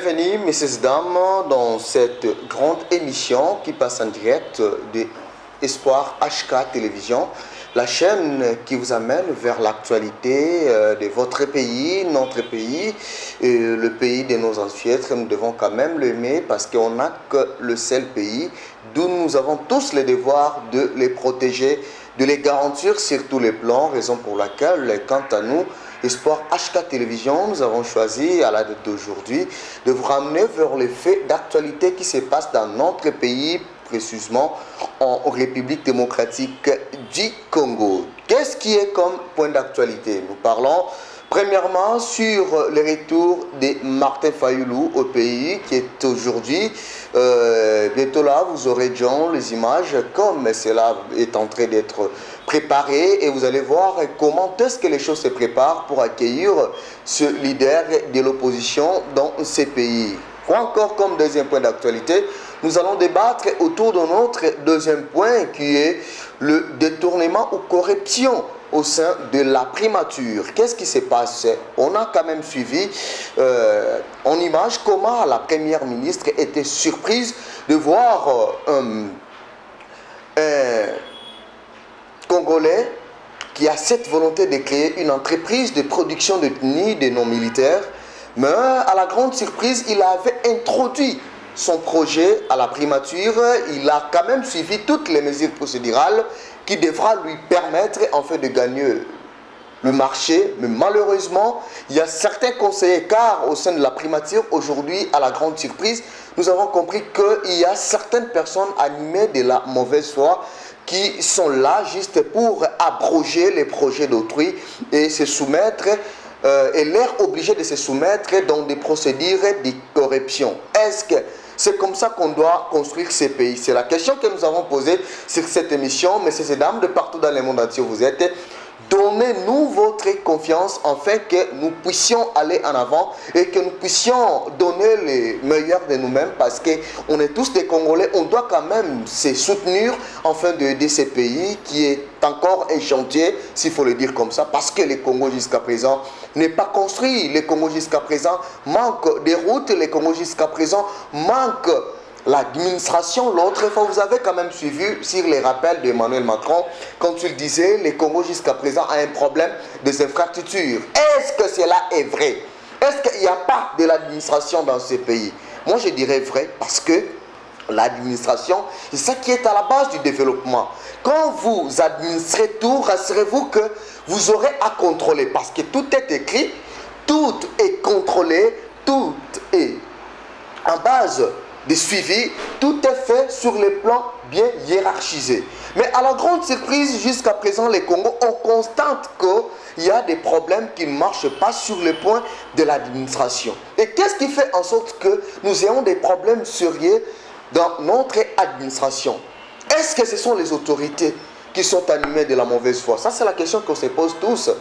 Bienvenue, messieurs et dames, dans cette grande émission qui passe en direct de Espoir HK Télévision, la chaîne qui vous amène vers l'actualité de votre pays, notre pays, le pays de nos ancêtres. Nous devons quand même l'aimer parce qu'on n'a que le seul pays d'où nous avons tous le devoir de les protéger, de les garantir sur tous les plans, raison pour laquelle, quant à nous, Espoir HK Télévision, nous avons choisi à la date d'aujourd'hui de vous ramener vers les faits d'actualité qui se passent dans notre pays, précisément en République démocratique du Congo. Qu'est-ce qui est comme point d'actualité? Nous parlons premièrement sur le retour de Martin Fayulu au pays qui est aujourd'hui. Bientôt là, vous aurez John, les images, comme cela est en train d'être préparé et vous allez voir comment est-ce que les choses se préparent pour accueillir ce leader de l'opposition dans ces pays. Quoi encore comme deuxième point d'actualité? Nous allons débattre autour de notre deuxième point qui est le détournement ou corruption au sein de la primature. Qu'est-ce qui se passe? On a quand même suivi en image comment la première ministre était surprise de voir un Congolais qui a cette volonté de créer une entreprise de production de tenues de non-militaires, mais à la grande surprise, il avait introduit son projet à la primature. Il a quand même suivi toutes les mesures procédurales qui devra lui permettre en fait de gagner le marché. Mais malheureusement, il y a certains conseillers, car au sein de la primature, aujourd'hui, à la grande surprise, nous avons compris qu'il y a certaines personnes animées de la mauvaise foi qui sont là juste pour abroger les projets d'autrui et se soumettre et l'air obligé de se soumettre dans des procédures de corruption. Est-ce que c'est comme ça qu'on doit construire ces pays? C'est la question que nous avons posée sur cette émission. Messieurs et dames, de partout dans le monde entier où vous êtes, donnez-nous votre confiance afin que nous puissions aller en avant et que nous puissions donner les meilleurs de nous-mêmes, parce qu'on est tous des Congolais, on doit quand même se soutenir afin d'aider ces pays qui est encore un chantier, s'il faut le dire comme ça, parce que le Congo jusqu'à présent n'est pas construit. Le Congo jusqu'à présent manque des routes, le Congo jusqu'à présent manque l'administration. L'autre fois, vous avez quand même suivi sur les rappels d'Emmanuel Macron quand il disait le Congo jusqu'à présent a un problème des infrastructures. Est-ce que cela est vrai? Est-ce qu'il n'y a pas de l'administration dans ces pays? Moi, je dirais vrai, parce que l'administration, c'est ça qui est à la base du développement. Quand vous administrez tout, rassurez-vous que vous aurez à contrôler, parce que tout est écrit, tout est contrôlé, tout est en base de suivi, tout est fait sur les plans bien hiérarchisés. Mais à la grande surprise, jusqu'à présent, les Congos, on constate qu'il y a des problèmes qui ne marchent pas sur le point de l'administration. Et qu'est-ce qui fait en sorte que nous ayons des problèmes sérieux dans notre administration? Est-ce que ce sont les autorités qui sont animées de la mauvaise foi? Ça, c'est la question qu'on se pose tous.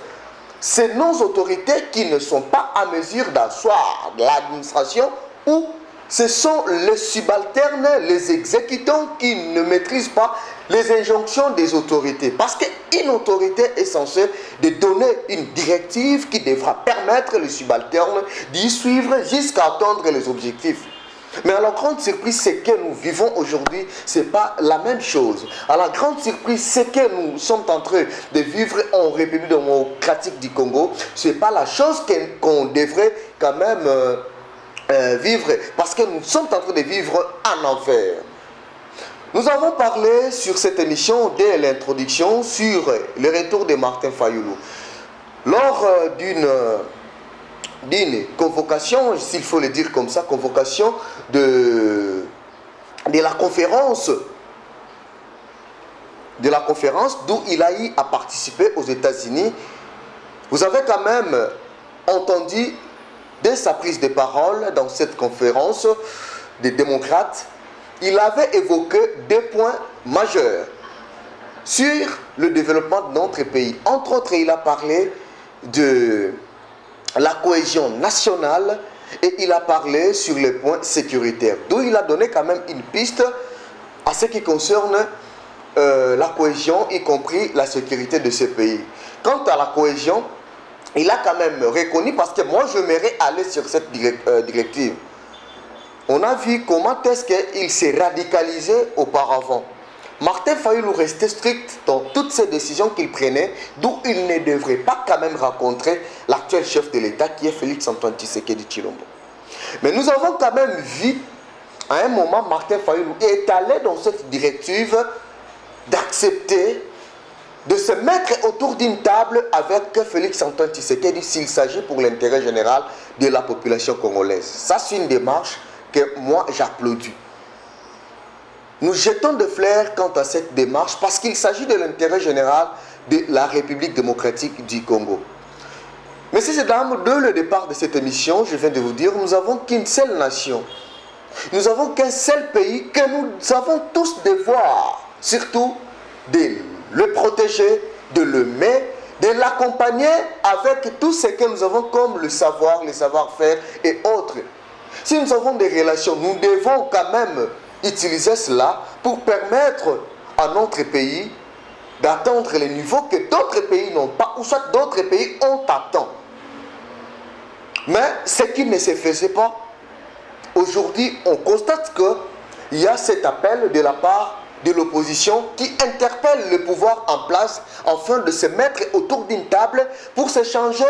C'est nos autorités qui ne sont pas à mesure d'asseoir l'administration, ou ce sont les subalternes, les exécutants qui ne maîtrisent pas les injonctions des autorités. Parce qu'une autorité est censée de donner une directive qui devra permettre les subalternes d'y suivre jusqu'à atteindre les objectifs. Mais à la grande surprise, ce que nous vivons aujourd'hui, ce n'est pas la même chose. À la grande surprise, ce que nous sommes en train de vivre en République démocratique du Congo, ce n'est pas la chose qu'on devrait quand même vivre, parce que nous sommes en train de vivre un enfer. Nous avons parlé sur cette émission, dès l'introduction, sur le retour de Martin Fayulu. Lors d'une convocation, s'il faut le dire comme ça, convocation de la conférence d'où il a eu à participer aux États-Unis. Vous avez quand même entendu, dès sa prise de parole dans cette conférence des démocrates, il avait évoqué deux points majeurs sur le développement de notre pays. Entre autres, il a parlé de la cohésion nationale et il a parlé sur les points sécuritaires. D'où il a donné quand même une piste à ce qui concerne la cohésion, y compris la sécurité de ce pays. Quant à la cohésion, il a quand même reconnu, parce que moi je m'aimerais aller sur cette directive. on a vu comment est-ce qu'il s'est radicalisé auparavant. Martin Fayulu restait strict dans toutes ces décisions qu'il prenait, d'où il ne devrait pas quand même rencontrer l'actuel chef de l'État qui est Félix-Antoine Tshisekedi Tshilombo. Mais nous avons quand même vu, à un moment, Martin Fayulu est allé dans cette directive d'accepter de se mettre autour d'une table avec Félix-Antoine Tshisekedi s'il s'agit pour l'intérêt général de la population congolaise. Ça, c'est une démarche que moi, j'applaudis. Nous jetons des fleurs quant à cette démarche parce qu'il s'agit de l'intérêt général de la République démocratique du Congo. Messieurs et dames, dès le départ de cette émission, je viens de vous dire, nous n'avons qu'une seule nation. Nous n'avons qu'un seul pays que nous avons tous devoir, surtout de le protéger, de le mettre, de l'accompagner avec tout ce que nous avons comme le savoir, le savoir-faire et autres. Si nous avons des relations, nous devons quand même utiliser cela pour permettre à notre pays d'atteindre les niveaux que d'autres pays n'ont pas, ou soit d'autres pays ont atteint. Mais ce qui ne se faisait pas, aujourd'hui, on constate qu'il y a cet appel de la part de l'opposition qui interpelle le pouvoir en place afin de se mettre autour d'une table pour s'échanger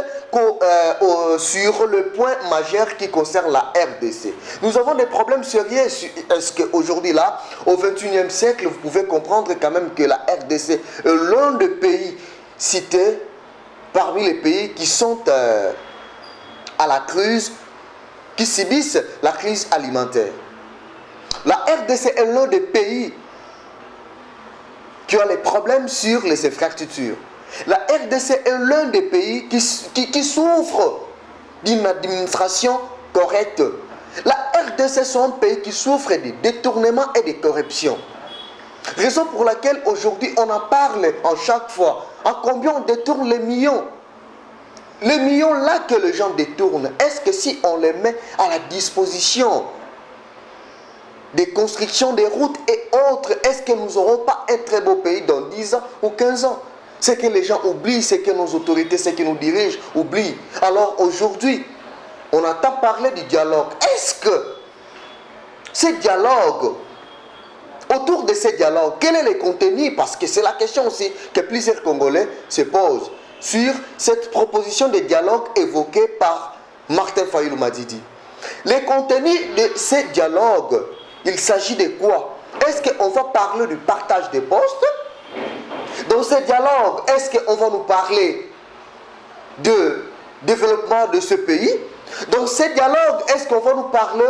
sur le point majeur qui concerne la RDC. Nous avons des problèmes sérieux. Est-ce qu'aujourd'hui, là, au XXIe siècle, vous pouvez comprendre quand même que la RDC est l'un des pays cités parmi les pays qui sont à la crise, qui subissent la crise alimentaire. La RDC est l'un des pays qui a les problèmes sur les infrastructures. La RDC est l'un des pays qui souffre d'une administration correcte. La RDC est un pays qui souffre de détournements et de corruption. Raison pour laquelle aujourd'hui on en parle en chaque fois. En combien on détourne les millions? Les millions là que les gens détournent, est-ce que si on les met à la disposition des constructions, des routes et autres, est-ce que nous n'aurons pas un très beau pays dans 10 ans ou 15 ans? Ce que les gens oublient, c'est que nos autorités, ceux qui nous dirigent, oublient. Alors aujourd'hui, on entend parler du dialogue. Est-ce que ce dialogue, autour de ce dialogue, quel est le contenu? Parce que c'est la question aussi que plusieurs Congolais se posent sur cette proposition de dialogue évoquée par Martin Fayulu Madidi. Le contenu de ce dialogue, il s'agit de quoi? Est-ce qu'on va parler du partage des postes? Dans ce dialogue, est-ce qu'on va nous parler de développement de ce pays? Dans ce dialogue, est-ce qu'on va nous parler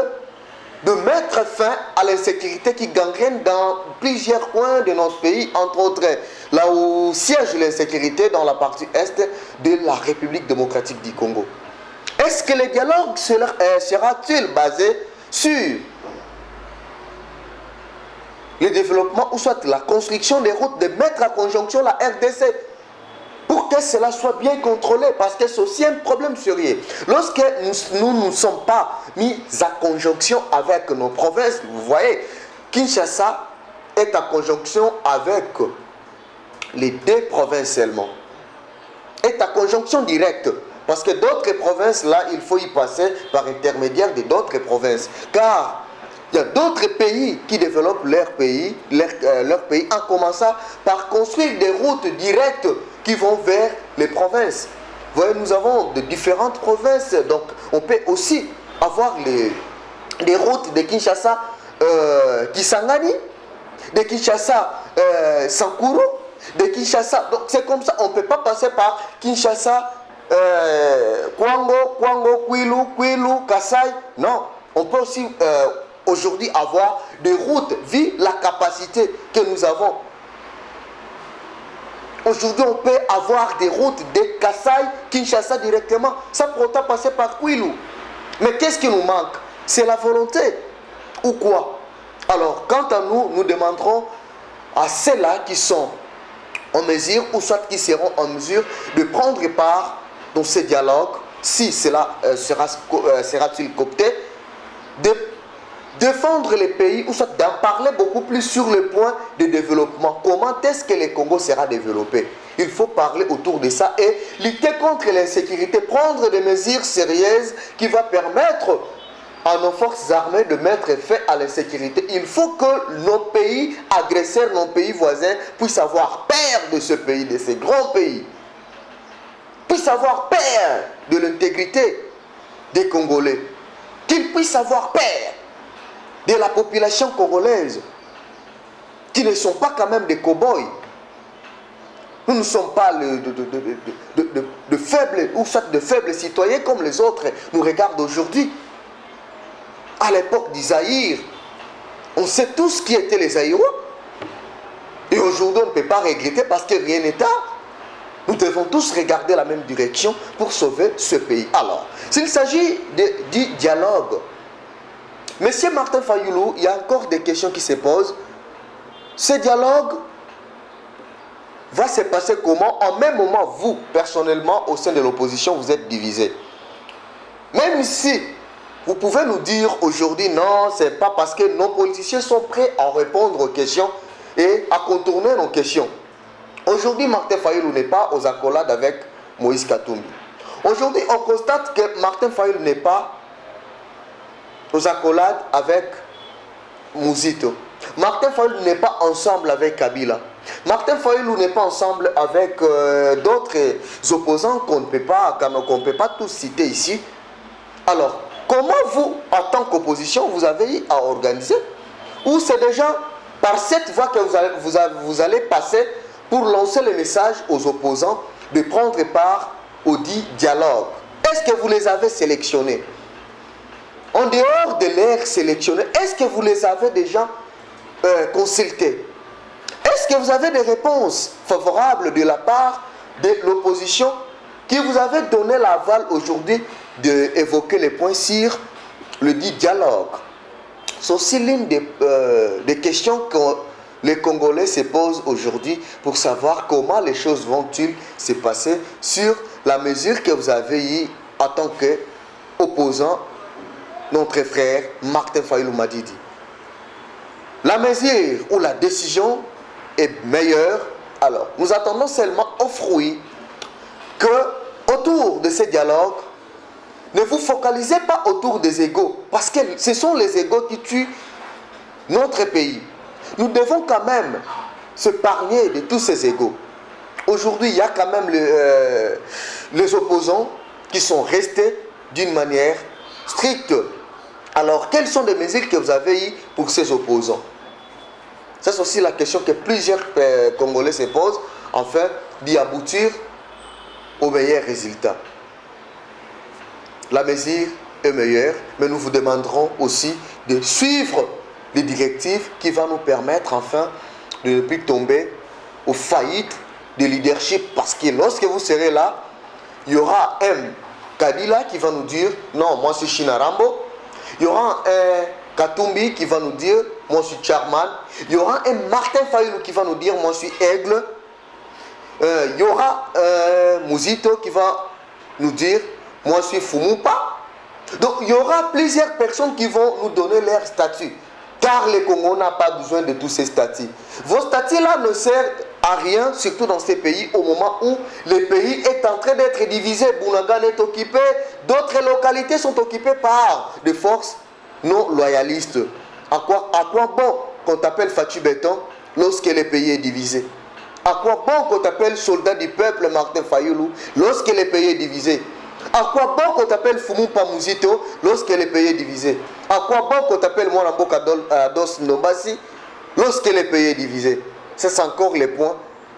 de mettre fin à l'insécurité qui gangrène dans plusieurs coins de notre pays, entre autres là où siège l'insécurité dans la partie est de la République démocratique du Congo? Est-ce que le dialogue sera-t-il basé sur le développement ou soit la construction des routes, de mettre en conjonction la RDC pour que cela soit bien contrôlé, parce que c'est aussi un problème sérieux. Lorsque nous ne sommes pas mis en conjonction avec nos provinces, vous voyez, Kinshasa est en conjonction avec les deux provinces seulement, est en conjonction directe, parce que d'autres provinces, là, il faut y passer par intermédiaire de d'autres provinces, car il y a d'autres pays qui développent leur pays en commençant par construire des routes directes qui vont vers les provinces. Vous voyez, nous avons de différentes provinces, donc on peut aussi avoir des routes de Kinshasa Kisangani, de Kinshasa Sankuru, de Kinshasa. Donc c'est comme ça, on ne peut pas passer par Kinshasa Kwango, Kwilu, Kasai. Non, on peut aussi aujourd'hui avoir des routes, vu la capacité que nous avons. Aujourd'hui, on peut avoir des routes de Kasai, Kinshasa directement, sans pour autant passer par Kwilu. Mais qu'est-ce qui nous manque? C'est la volonté. Ou quoi? Alors, quant à nous, nous demanderons à ceux-là qui sont en mesure, ou soit qui seront en mesure de prendre part dans ce dialogue, si cela sera-t-il coopté, de défendre les pays, ou soit d'en parler beaucoup plus sur le point de développement. Comment est-ce que le Congo sera développé? Il faut parler autour de ça et lutter contre l'insécurité, prendre des mesures sérieuses qui vont permettre à nos forces armées de mettre fin à l'insécurité. Il faut que nos pays agresseurs, nos pays voisins, puissent avoir peur de ce pays, de ces grands pays. Puissent avoir peur de l'intégrité des Congolais. Qu'ils puissent avoir peur de la population congolaise, qui ne sont pas quand même des cow-boys. Nous ne sommes pas de faibles, ou soit de faibles citoyens comme les autres nous regardent aujourd'hui. À l'époque d'Isaïr, on sait tous qui étaient les Aïrois. Et aujourd'hui, on ne peut pas regretter parce que rien n'est tard. Nous devons tous regarder la même direction pour sauver ce pays. Alors, s'il s'agit du dialogue, Monsieur Martin Fayulu, il y a encore des questions qui se posent. Ce dialogue va se passer comment? En même moment, vous, personnellement, au sein de l'opposition, vous êtes divisés. Même si vous pouvez nous dire aujourd'hui, non, ce n'est pas parce que nos politiciens sont prêts à répondre aux questions et à contourner nos questions. Aujourd'hui, Martin Fayulu n'est pas aux accolades avec Moïse Katumbi. Aujourd'hui, on constate que Martin Fayulu n'est pas aux accolades avec Mouzito. Martin Fayulu n'est pas ensemble avec Kabila. Martin Fayulu n'est pas ensemble avec d'autres opposants qu'on ne peut pas tous citer ici. Alors, comment vous, en tant qu'opposition, vous avez à organiser? Ou c'est déjà par cette voie que vous allez passer pour lancer le message aux opposants de prendre part au dit dialogue? Est-ce que vous les avez sélectionnés? En dehors de l'air sélectionné, est-ce que vous les avez déjà consultés? Est-ce que vous avez des réponses favorables de la part de l'opposition qui vous avait donné l'aval aujourd'hui d'évoquer les points sur le dit dialogue? C'est aussi l'une des questions que les Congolais se posent aujourd'hui pour savoir comment les choses vont-ils se passer sur la mesure que vous avez eue en tant qu'opposant, notre frère Martin Fayulu Madidi. La mesure ou la décision est meilleure. Alors, nous attendons seulement au fruit que autour de ces dialogues, ne vous focalisez pas autour des égos, parce que ce sont les égos qui tuent notre pays. Nous devons quand même se parler de tous ces égos. Aujourd'hui, il y a quand même les opposants qui sont restés d'une manière stricte. Alors, quelles sont les mesures que vous avez eues pour ces opposants? Ça, c'est aussi la question que plusieurs Congolais se posent, afin d'y aboutir au meilleur résultat. La mesure est meilleure, mais nous vous demanderons aussi de suivre les directives qui vont nous permettre enfin de ne plus tomber aux faillites de leadership. Parce que lorsque vous serez là, il y aura un Kabila qui va nous dire non, moi je suis Shinarambo. Il y aura un Katumbi qui va nous dire moi je suis Charman. Il y aura un Martin Fayulu qui va nous dire moi je suis Aigle. Il y aura Mouzito qui va nous dire moi je suis Fumupa. Donc il y aura plusieurs personnes qui vont nous donner leur statut. Car le Congo n'a pas besoin de tous ces statuts. Vos statuts-là ne servent à rien, surtout dans ces pays, au moment où le pays est en train d'être divisé. Bounagan est occupé, d'autres localités sont occupées par des forces non loyalistes. À quoi bon qu'on t'appelle Fatou Béton lorsque le pays est divisé? À quoi bon qu'on t'appelle soldat du peuple Martin Fayulu lorsque le pays est divisé? À quoi bon qu'on t'appelle Fumupa Mouzito lorsque le pays est divisé? À quoi bon qu'on t'appelle Mwanamboka Dos Nobasi lorsque le pays est divisé? Ça, c'est encore les points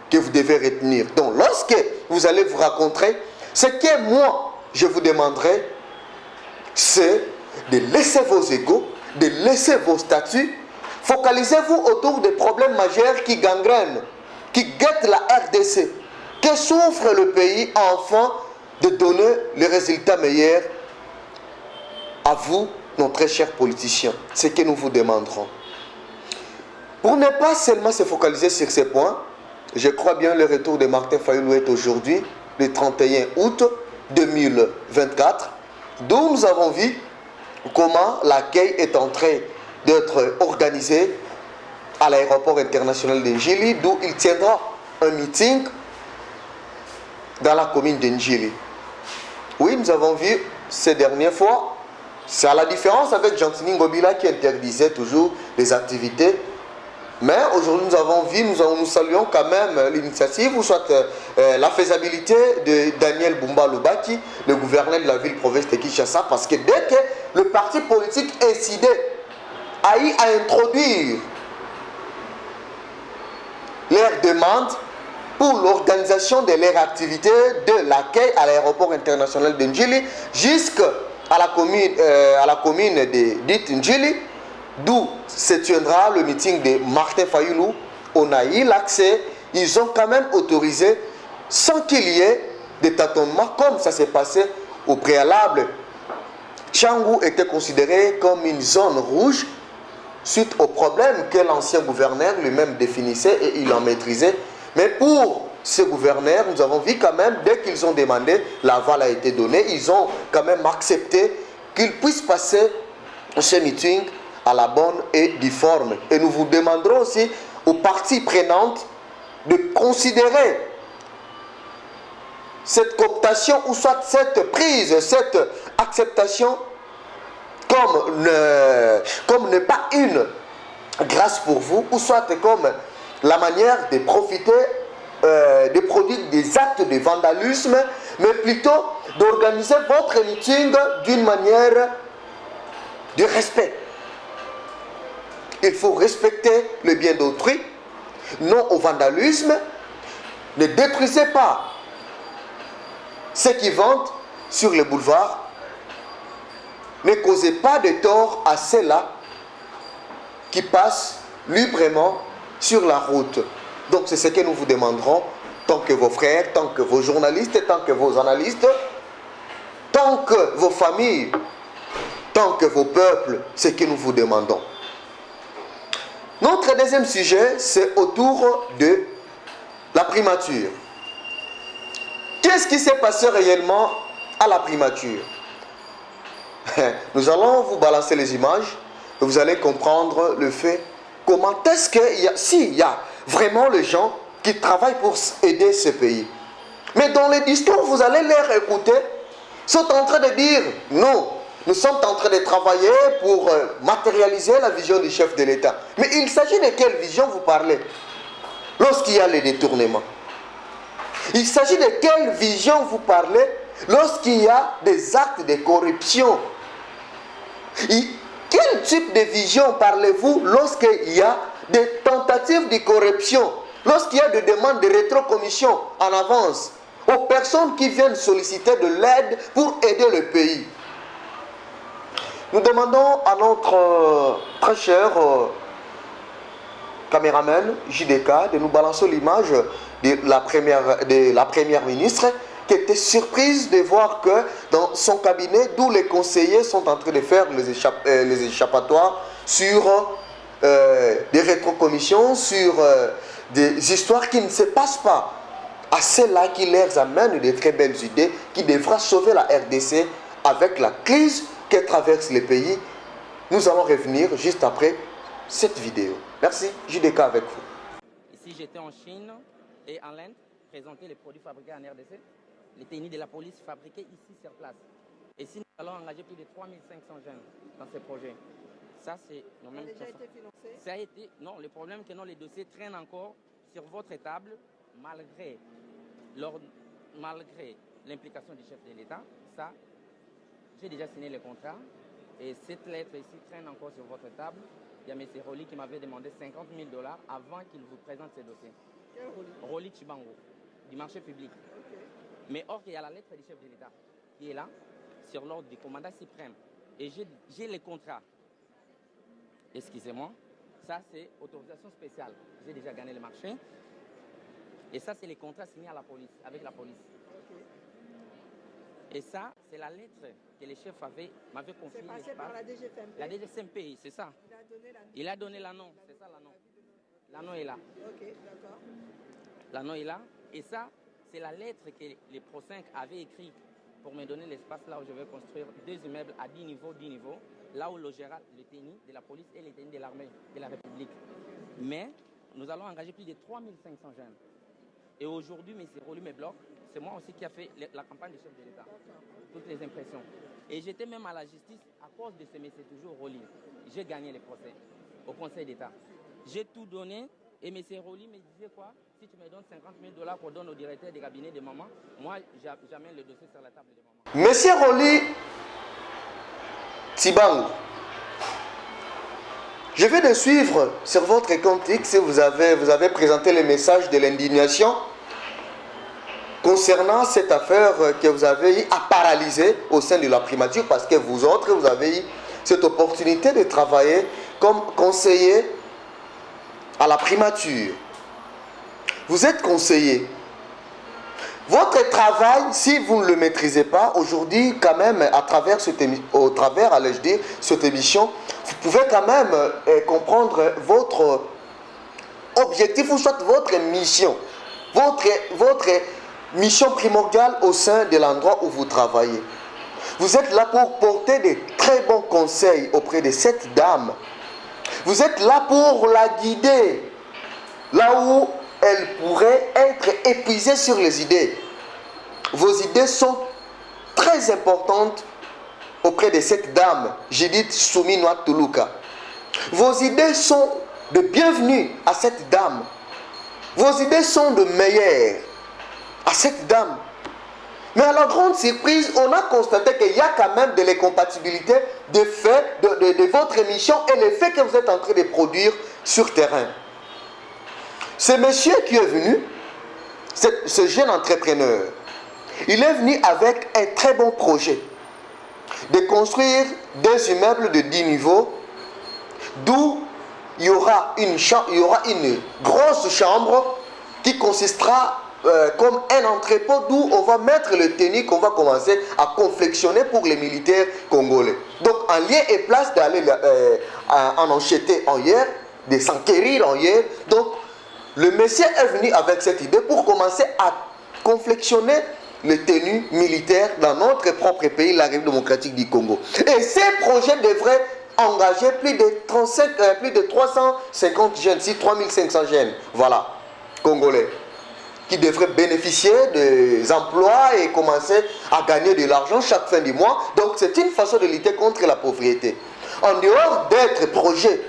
que vous devez retenir. Donc, lorsque vous allez vous rencontrer, ce que moi, je vous demanderai, c'est de laisser vos égos, de laisser vos statuts. Focalisez-vous autour des problèmes majeurs qui gangrènent, qui guettent la RDC. Que souffre le pays afin de donner le résultat meilleur à vous, nos très chers politiciens. C'est ce que nous vous demanderons. Pour ne pas seulement se focaliser sur ces points, je crois bien le retour de Martin Fayulu est aujourd'hui, le 31 août 2024, d'où nous avons vu comment l'accueil est en train d'être organisé à l'aéroport international de Njili, d'où il tiendra un meeting dans la commune de Njili. Oui, nous avons vu ces dernières fois C'est à la différence avec Gentini Ngobila qui interdisait toujours les activités. Mais aujourd'hui, nous avons vu, nous saluons quand même l'initiative, ou soit la faisabilité de Daniel Bumba Lubaki, le gouverneur de la ville-province de Kinshasa, parce que dès que le parti politique incidait à introduire leurs demandes pour l'organisation de leurs activités, de l'accueil à l'aéroport international de Ndjili jusqu'à la commune de dite Ndjili, d'où se tiendra le meeting de Martin Fayoulou. On a eu l'accès, ils ont quand même autorisé sans qu'il y ait de tâtonnements comme ça s'est passé au préalable. Tchangou était considéré comme une zone rouge suite au problème que l'ancien gouverneur lui-même définissait et il en maîtrisait. Mais pour ces gouverneurs, nous avons vu quand même, dès qu'ils ont demandé, l'aval a été donné, ils ont quand même accepté qu'ils puissent passer ce meeting à la bonne et due forme. Et nous vous demanderons aussi aux parties prenantes de considérer cette cooptation ou soit cette prise, cette acceptation comme ne pas une grâce pour vous, ou soit comme la manière de profiter, de produire des actes de vandalisme, mais plutôt d'organiser votre meeting d'une manière de respect. Il faut respecter le bien d'autrui, non au vandalisme. Ne détruisez pas ceux qui vendent sur les boulevards. Ne causez pas de tort à ceux-là qui passent librement sur la route. Donc c'est ce que nous vous demanderons, tant que vos frères, tant que vos journalistes, tant que vos analystes, tant que vos familles, tant que vos peuples, ce que nous vous demandons. Notre deuxième sujet, c'est autour de la primature. Qu'est-ce qui s'est passé réellement à la primature? Nous allons vous balancer les images et vous allez comprendre le fait. Comment est-ce qu'il y a, s'il y a vraiment les gens qui travaillent pour aider ce pays. Mais dans les discours, vous allez les écouter, sont en train de dire non. Nous sommes en train de travailler pour matérialiser la vision du chef de l'État. Mais il s'agit de quelle vision vous parlez lorsqu'il y a les détournements? Il s'agit de quelle vision vous parlez lorsqu'il y a des actes de corruption? Quel type de vision parlez-vous lorsqu'il y a des tentatives de corruption? Lorsqu'il y a des demandes de rétrocommission en avance aux personnes qui viennent solliciter de l'aide pour aider le pays? Nous demandons à notre très cher caméraman JDK de nous balancer l'image de la première ministre qui était surprise de voir que dans son cabinet, d'où les conseillers sont en train de faire les échappatoires sur des rétrocommissions, sur des histoires qui ne se passent pas. À ceux-là qui leur amènent de très belles idées, qui devra sauver la RDC avec la crise que traverse le pays. Nous allons revenir juste après cette vidéo. Merci, JDK avec vous. Ici, j'étais en Chine et en Inde, présenter les produits fabriqués en RDC, les tennis de la police fabriqués ici sur place. Et si nous allons engager plus de 3500 jeunes dans ce projet, ça c'est... Ça a déjà été financé? Ça a été... Non, le problème est que non, les dossiers traînent encore sur votre table, malgré l'implication du chef de l'État. Ça, j'ai déjà signé le contrat et cette lettre ici traîne encore sur votre table. Il y a M. Roli qui m'avait demandé 50 000 $ avant qu'il vous présente ces dossiers. Quel Roli? Roli Chibango, du marché public. Okay. Mais or, il y a la lettre du chef de l'État qui est là, sur l'ordre du commandant suprême. Et j'ai les contrats. Excusez-moi. Ça, c'est autorisation spéciale. J'ai déjà gagné le marché. Et ça, c'est les contrats signés à la police, avec la police. Okay. Et ça, c'est la lettre que le chef m'avait confiée. C'est passé par la DGCMP. La DGCMP, c'est ça. Il a donné l'annon. C'est ça l'annon. L'annon est là. Ok, d'accord. L'annon est là. Et ça, c'est la lettre que les Pro5 avaient écrite pour me donner l'espace là où je vais construire 2 immeubles à 10 niveaux, là où logera le tennis de la police et les tennis de l'armée de la République. Mais nous allons engager plus de 3500 jeunes. Et aujourd'hui, M. Rolu me bloque. C'est moi aussi qui a fait la campagne du chef de l'État. Toutes les impressions. Et j'étais même à la justice à cause de ce monsieur toujours Roli. J'ai gagné le procès au Conseil d'État. J'ai tout donné et M. Roli me disait quoi? Si tu me donnes 50 000 $ qu'on donne au directeur des cabinets de maman, moi j'amène le dossier sur la table de maman. Monsieur Roli Tibang, je vais de suivre sur votre compte X, vous avez présenté le message de l'indignation concernant cette affaire que vous avez eu à paralyser au sein de la primature parce que vous autres, vous avez eu cette opportunité de travailler comme conseiller à la primature. Vous êtes conseiller. Votre travail, si vous ne le maîtrisez pas, aujourd'hui, quand même, à travers cette émission, vous pouvez quand même comprendre votre objectif ou soit votre mission. Votre mission primordiale au sein de l'endroit où vous travaillez. Vous êtes là pour porter de très bons conseils auprès de cette dame. Vous êtes là pour la guider là où elle pourrait être épuisée sur les idées. Vos idées sont très importantes auprès de cette dame, Judith Souminoa Tuluka. Vos idées sont de bienvenue à cette dame. Vos idées sont de meilleures à cette dame. Mais à la grande surprise, on a constaté qu'il y a quand même de l'incompatibilité de fait de votre émission et les faits que vous êtes en train de produire sur terrain. Ce monsieur qui est venu, ce jeune entrepreneur, il est venu avec un très bon projet de construire des immeubles de 10 niveaux, d'où il y aura une grosse chambre qui consistera comme un entrepôt d'où on va mettre le tennis qu'on va commencer à confectionner pour les militaires congolais. Donc en lieu et place d'aller en encheter en hier, de s'enquérir en hier. Donc le monsieur est venu avec cette idée pour commencer à confectionner les tenues militaires dans notre propre pays, la République démocratique du Congo. Et ces projets devraient engager plus de 350 jeunes, si 3500 jeunes, voilà, congolais, qui devraient bénéficier des emplois et commencer à gagner de l'argent chaque fin du mois. Donc c'est une façon de lutter contre la pauvreté. En dehors d'être projet,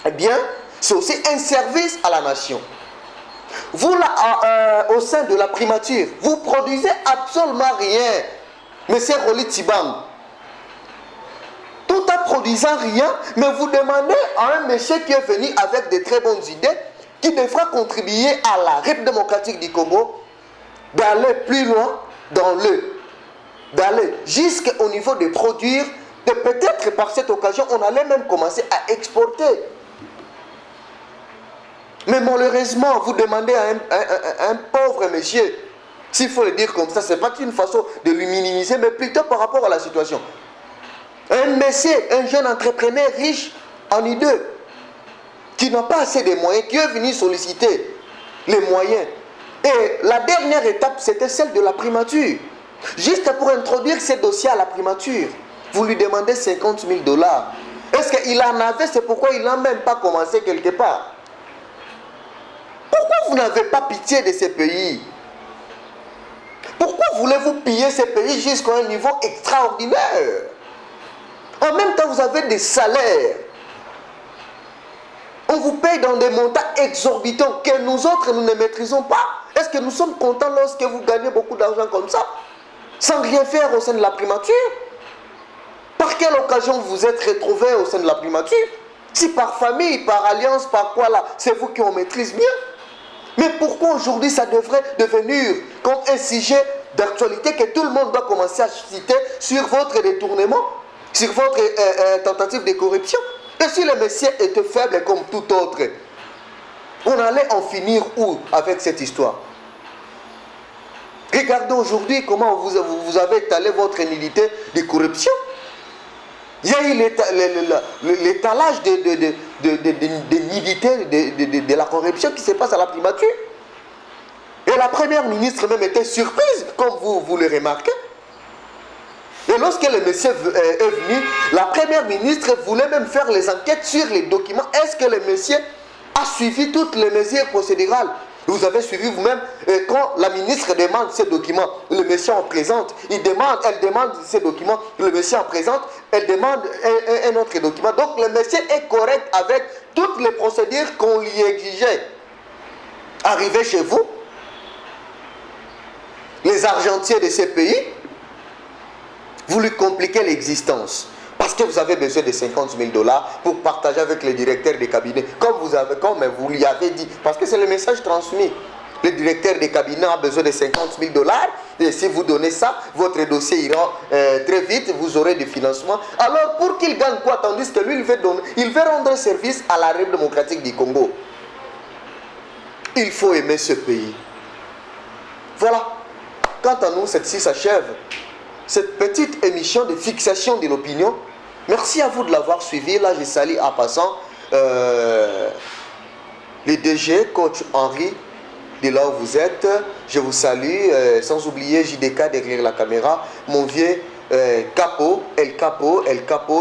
eh bien, c'est aussi un service à la nation. Vous, là, au sein de la primature, vous produisez absolument rien. Monsieur Roli Tibang, tout en produisant rien, mais vous demandez à un monsieur qui est venu avec de très bonnes idées, qui devra contribuer à la République démocratique du Congo, d'aller plus loin d'aller jusqu'au niveau de produire, de peut-être par cette occasion, on allait même commencer à exporter. Mais malheureusement, vous demandez à un pauvre monsieur, s'il faut le dire comme ça, ce n'est pas une façon de lui minimiser, mais plutôt par rapport à la situation. Un monsieur, un jeune entrepreneur riche en idées, qui n'a pas assez de moyens, qui est venu solliciter les moyens. Et la dernière étape, c'était celle de la primature. Juste pour introduire ces dossiers à la primature, vous lui demandez 50 000 $. Est-ce qu'il en avait? C'est pourquoi il n'a même pas commencé quelque part. Pourquoi vous n'avez pas pitié de ces pays? Pourquoi voulez-vous piller ces pays jusqu'à un niveau extraordinaire? En même temps, vous avez des salaires. On vous paye dans des montants exorbitants que nous autres, nous ne maîtrisons pas. Est-ce que nous sommes contents lorsque vous gagnez beaucoup d'argent comme ça, sans rien faire au sein de la primature? Par quelle occasion vous vous êtes retrouvés au sein de la primature? Si par famille, par alliance, par quoi là, c'est vous qui en maîtrisez bien. Mais pourquoi aujourd'hui ça devrait devenir comme un sujet d'actualité que tout le monde doit commencer à citer sur votre détournement, sur votre tentative de corruption? Et si le monsieur était faible comme tout autre, on allait en finir où avec cette histoire? Regardez aujourd'hui comment vous avez étalé votre nullité de corruption. Il y a eu l'étalage de nullité de la corruption qui se passe à la primature. Et la première ministre même était surprise, comme vous le remarquez. Et lorsque le monsieur est venu, la première ministre voulait même faire les enquêtes sur les documents. Est-ce que le monsieur a suivi toutes les mesures procédurales? Vous avez suivi vous-même, quand la ministre demande ces documents, le monsieur en présente, elle demande ces documents, le monsieur en présente, elle demande un autre document. Donc le monsieur est correct avec toutes les procédures qu'on lui exigeait. Arrivé chez vous, les argentiers de ces pays, vous lui compliquez l'existence. Parce que vous avez besoin de 50 000 $ pour partager avec le directeur des cabinets. Comme vous lui avez dit. Parce que c'est le message transmis. Le directeur des cabinets a besoin de 50 000 $. Et si vous donnez ça, votre dossier ira très vite. Vous aurez du financement. Alors pour qu'il gagne quoi? Tandis que lui, il veut rendre service à la République démocratique du Congo. Il faut aimer ce pays. Voilà. Quant à nous, cette-ci s'achève. Cette petite émission de fixation de l'opinion. Merci à vous de l'avoir suivi. Là, je salue en passant le DG, coach Henri, de là où vous êtes. Je vous salue. Sans oublier JDK derrière la caméra. Mon vieux Capo, El Capo,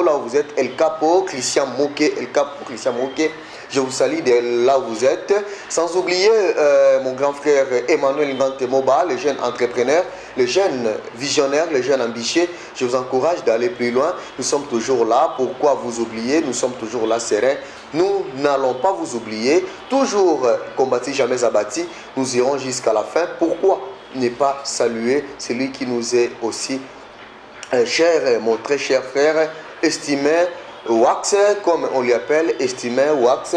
là où vous êtes. El Capo, Christian Moquet, El Capo, Christian Moquet. Je vous salue de là où vous êtes. Sans oublier mon grand frère Emmanuel Ngantemoba, le jeune entrepreneur, le jeune visionnaire, le jeune ambitieux. Je vous encourage d'aller plus loin. Nous sommes toujours là. Pourquoi vous oublier? Nous sommes toujours là sereins. Nous n'allons pas vous oublier. Toujours combattu, jamais abattu. Nous irons jusqu'à la fin. Pourquoi ne pas saluer celui qui nous est aussi cher, mon très cher frère, estimé Wax, comme on lui appelle, estimé Wax,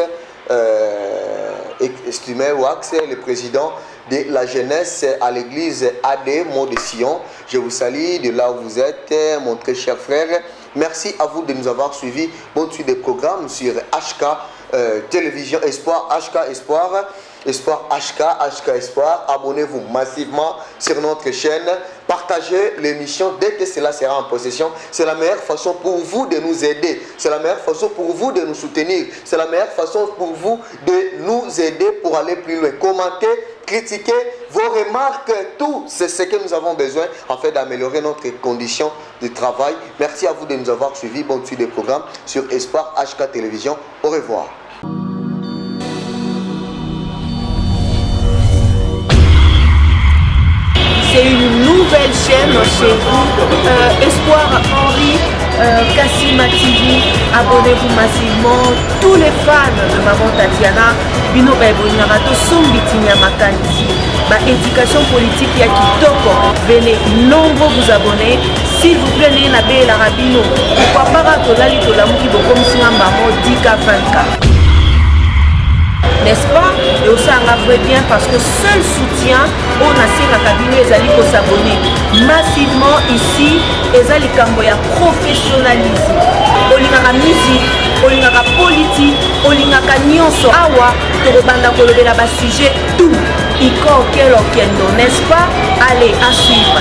le président de la jeunesse à l'église AD, Mont de Sion. Je vous salue de là où vous êtes, mon très cher frère. Merci à vous de nous avoir suivis. Bonne suite des programmes sur HK Télévision Espoir, HK Espoir. Espoir HK Espoir, abonnez-vous massivement sur notre chaîne, partagez l'émission dès que cela sera en possession. C'est la meilleure façon pour vous de nous aider, c'est la meilleure façon pour vous de nous soutenir, c'est la meilleure façon pour vous de nous aider pour aller plus loin. Commentez, critiquez, vos remarques, tout c'est ce que nous avons besoin en fait d'améliorer notre condition de travail. Merci à vous de nous avoir suivis. Bonne suite des programmes sur Espoir HK Télévision. Au revoir. C'est une nouvelle chaîne chez vous, Espoir Henri, Kassima TV. Abonnez-vous massivement. Tous les fans de Maman Tatiana, Bino Baibonarato, Sombitinia Makanti, éducation politique ya Kitoko. Venez nombreux vous abonner. S'il vous plaît, n'ayez la rabino. Pourquoi pas Tolali Tolamuki Bokom Singambamo, 10K 20K. N'est-ce pas? Et aussi un vrai bien parce que seul soutien on a si la cabine ezali ko s'abonner massivement ici ezali kambo ya professionnalisme. Olingaka musique, olingaka politique, olingaka nyonso awa tokobanda kolobela ba sujet tout. Iko kelo kendo, n'est-ce pas? Allez à suivre.